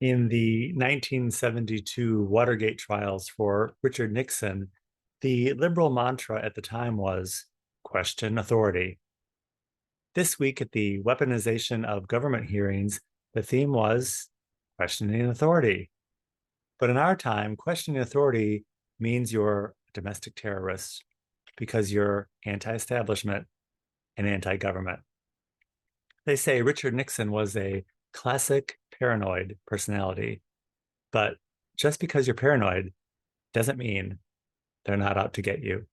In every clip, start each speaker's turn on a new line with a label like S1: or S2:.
S1: In the 1972 Watergate trials for Richard Nixon, the liberal mantra at the time was question authority. This week at the weaponization of government hearings, the theme was questioning authority. But in our time, questioning authority means you're a domestic terrorist because you're anti establishment and anti government. They say Richard Nixon was a classic paranoid personality, but just because you're paranoid doesn't mean they're not out to get you.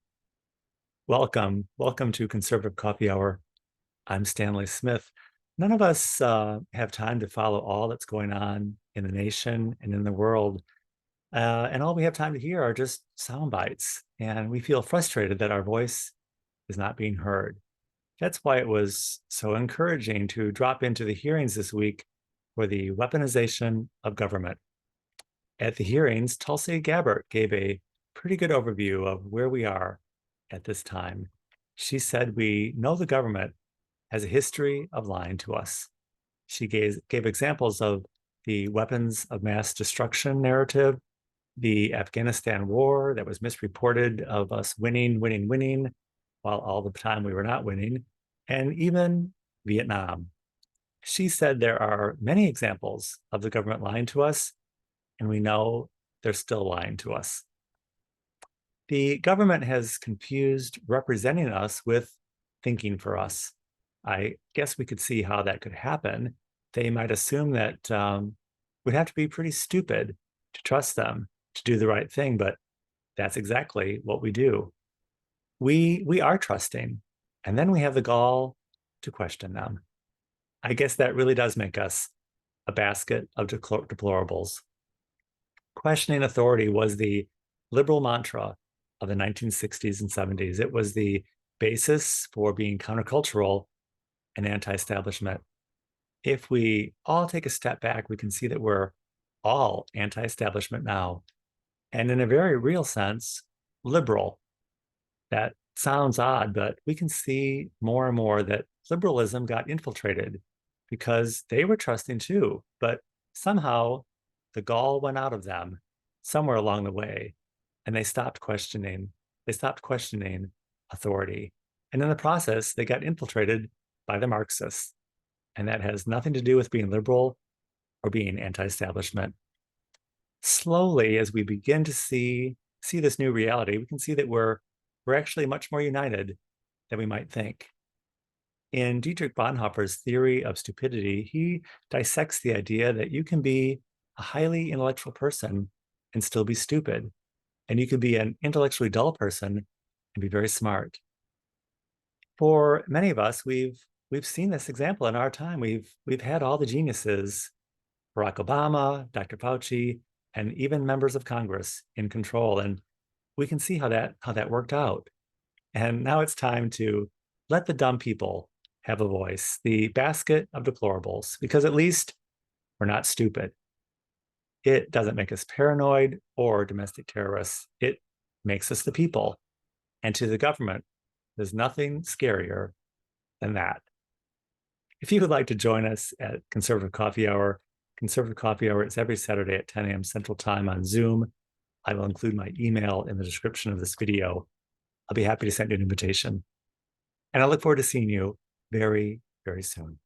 S1: Welcome to Conservative Coffee Hour. I'm Stanley Smith. None of us have time to follow all that's going on in the nation and in the world. And all we have time to hear are just sound bites. And we feel frustrated that our voice is not being heard. That's why it was so encouraging to drop into the hearings this week for the weaponization of government. At the hearings, Tulsi Gabbard gave a pretty good overview of where we are at this time. She said we know the government has a history of lying to us. She gave examples of the weapons of mass destruction narrative, the Afghanistan war that was misreported of us winning, while all the time we were not winning, and even Vietnam. She said there are many examples of the government lying to us, and we know they're still lying to us. The government has confused representing us with thinking for us. I guess we could see how that could happen. They might assume that we'd have to be pretty stupid to trust them to do the right thing, but that's exactly what we do. We are trusting, and then we have the gall to question them. I guess that really does make us a basket of deplorables. Questioning authority was the liberal mantra of the 1960s and 70s. It was the basis for being countercultural and anti establishment. If we all take a step back, we can see that we're all anti establishment now. And in a very real sense, liberal. That sounds odd, but we can see more and more that liberalism got infiltrated because they were trusting too, but somehow the gall went out of them somewhere along the way, and they stopped questioning. They stopped questioning authority. And in the process, they got infiltrated by the Marxists. And that has nothing to do with being liberal or being anti-establishment. Slowly, as we begin to see this new reality, we can see that we're actually much more united than we might think. In Dietrich Bonhoeffer's theory of stupidity, he dissects the idea that you can be a highly intellectual person and still be stupid, and you can be an intellectually dull person and be very smart. For many of us, we've seen this example in our time. We've had all the geniuses, Barack Obama, Dr. Fauci, and even members of Congress in control, and we can see how that worked out. And now it's time to let the dumb people have a voice, the basket of deplorables, because at least we're not stupid. It doesn't make us paranoid or domestic terrorists. It makes us the people. And to the government, there's nothing scarier than that. If you would like to join us at Conservative Coffee Hour is every Saturday at 10 a.m. Central Time on Zoom. I will include my email in the description of this video. I'll be happy to send you an invitation. And I look forward to seeing you very, very soon.